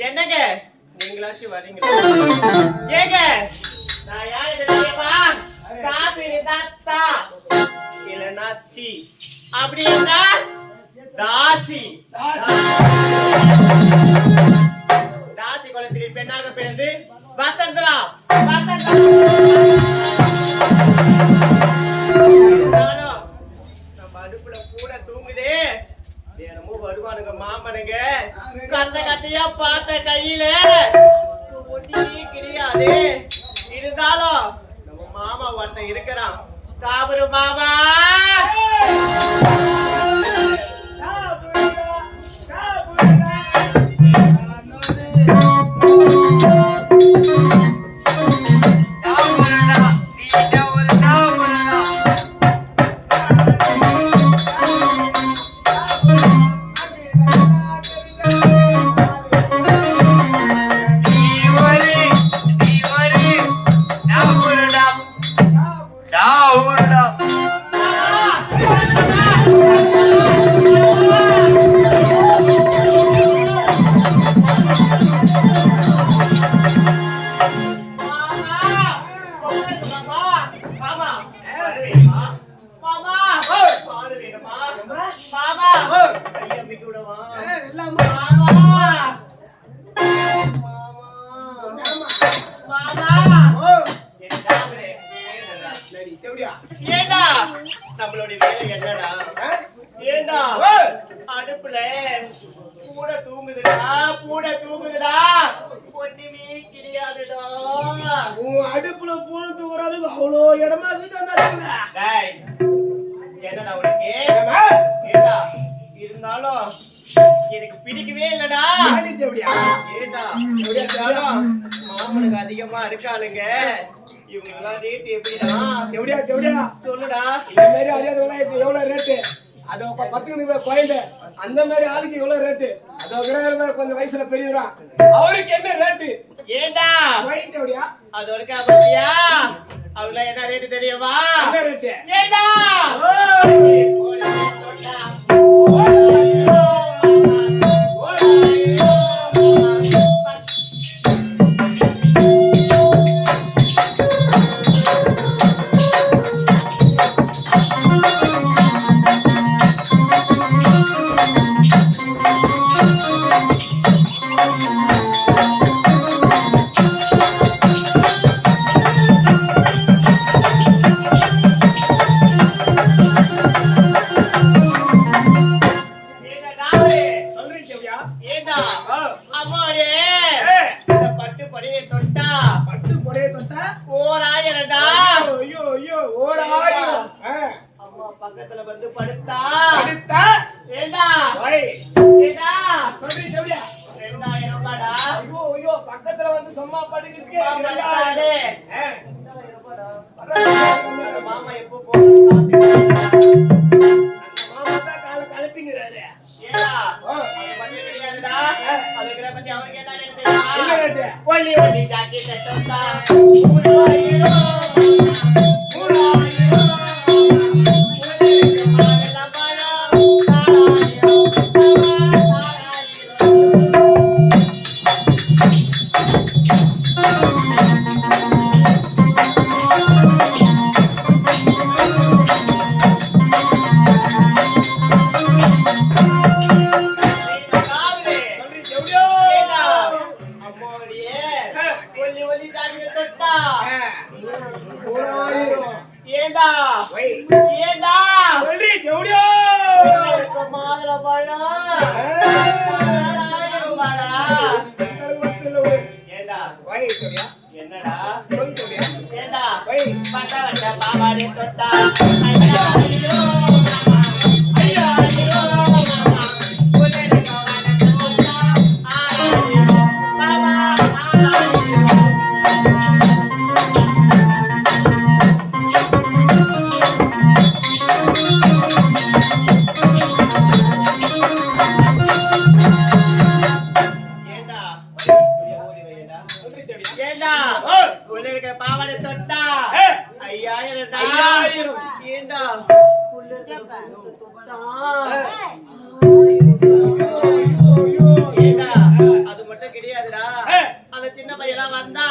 என்னங்க நீங்களாச்சும் வரீங்களா? ஏங்க நான் யாரு தெரியுமா? காபிரி தாத்தா இல்லனா தீ அப்படின்னா தாசி. தாசி குலத்தில் பெண்ணாக பிறந்து வசந்தரா நம்ம அடுப்புல கூட தூங்குதே தினமும் வருவானுங்க மாமனுங்க. கந்த கத்தையா பார்த்த கையில ஒட்டியே கிடையாது. இருந்தாலும் நம்ம மாமா ஒருத்தன் இருக்கிறான். சாபரு மாமா நம்மளுடைய வேலை என்னடா? ஏண்டா அடுப்புல கூட தூங்குதுடா ஒண்ணுமே கிடையாதுடா. உன் அடுப்புல பூன தூங்குற அளவுக்கு அவ்வளோ இடமா வீட்டு என்னடா உனக்கு? ஏண்டா இருந்தாலும் எனக்கு பிடிக்கவே இல்லடா. ஏண்டா மாமனுக்கு அதிகமா இருக்காளுங்க. இவங்கெல்லாம் ரேட் எப்படிடா? சொல்லுடா. இந்த மாதிரி அறியாதவங்க எவ்வளவு ரேட்டு? அது 10 கோயில் அந்த மாதிரி ஆளுக்கு எவ்வளவு ரேட்டு? அது கொஞ்சம் வயசுல பெரியவரா அவருக்கு என்ன ரேட்டு? ஏண்டா அது ஒருக்கா பத்தியா? அவங்கள என்ன ரேட்டு தெரியுமா? என்ன ரேட்டு? ஏண்டா அம்மாடி இந்த பட்டு பொடியை தொட்டா ஓராயிரம்டா. ஐயோ ஐயோ 1000. அம்மா பக்கத்துல வந்து படுத்தா அடுத்தா ஏண்டா வை ஏண்டா சொல்றீ சொல்றியா 2000 ரூபாடா. ஐயோ ஐயோ பக்கத்துல வந்து சும்மா படுக்கிறதுக்கு படுத்தாலே 2000 ரூபாடா. மாமா எப்போ போறாரு மாமா தான் கால கலப்பிங்கறாரு. ஏடா அது பத்தி தெரியாதுடா. அதுக்கு பத்தி அவருக்கு என்ன தெரியுமா? என்ன ரேட்டு? ஒல்லி ஒல்லி ஜாக்கெட் தொட்டா 3000 ஏண்டா ஏண்டா சொல்றீ ஜவுடியோ மாதுளை பழம் 1000 ரூபாடா. ஏண்டா வை சொல்றியா என்னடா சொல் சொல்றியா ஏண்டா வை பட்ட வட்ட பாவாடை தொட்டா ஐயோ மாமா ஐயோ ஐயோ மாமா புள்ளேட பாவாடை தொட்டா ஆராயோ மாமா ஆராயோ. ஏண்டா சொல்றீ ஜவுடியா ஏண்டா உள்ள இருக்கிற பாவாடை தொட்டா 5000 டா. 5000. ஏண்டா உள்ள இருக்கிற பாவாடை தொட்டா ஐயோ ஏண்டா அது மட்டும் கிடையாதுடா. அந்த சின்ன பையெல்லாம் வந்தா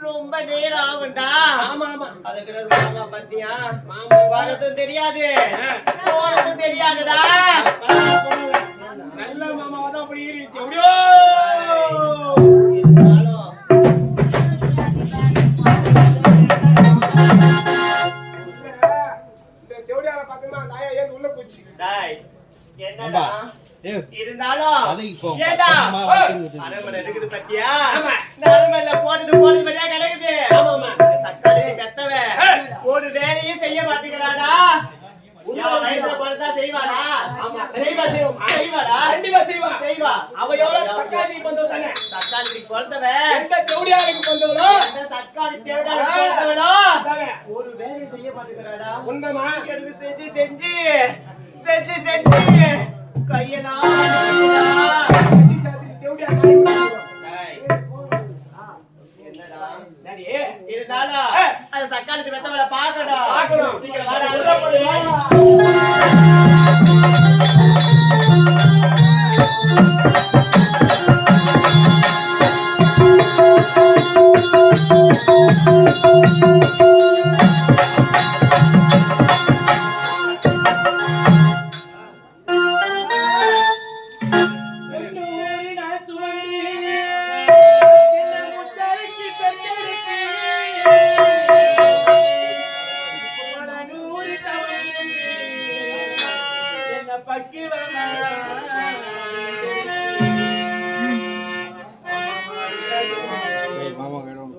ரொம்ப நேரம் ஆகும்டா. ஆமா ஆமா அதுக்கு மாமா பாத்தியா மாமா வரதும் தெரியாது போறதும் தெரியாதுடா. நல்ல மாமாவா தான் அப்படி இருக்கு ஜவுடியோ இருந்தாலும் இந்த ஜவுடியால பாத்தீங்கன்னா நாயா ஏன் உள்ள போச்சு டேய் என்னடா இருந்தாலும் அதைக்கு போ. ஏண்டா அம்மா வாங்கிட்டு அரமனை இருக்குது பத்தியா ஆமா. அரமனைல போட்டது படியா கிடக்குது. ஆமாமா சக்காளி பெத்தவன் ஒரு வேலையும் செய்ய மாட்டேங்கிறாடா. வயசுல பொறுத்தா செய்வாடா. செய்வாடா கண்டிப்பா செய்வா செய்வா. அவ எவ்வளவு சக்காளி பந்தவ தானே தக்காளிக்கு பொறுத்தவன் எந்த ஜவுடியாளுக்கு பந்தவளோ அந்த தக்காளி தேவையான பொறுத்தவனோ அதாங்க. ஒரு வேலையும் செய்ய மாட்டேங்கிறாடா. உண்மைமா எனக்கு செஞ்சு செஞ்சு செஞ்சு செஞ்சு கையெல்லாம் வலிக்குதுடா. கட்டி சாத்திட்டு ஜவுடியா நாய் விடுறோம். டேய், என்னடா டாடி இருந்தாலும் அந்த சக்காளி பெத்தவளை பார்க்கணும். பார்க்கணும். சீக்கிரம் வாடா. ஏய் மாமா வேணும்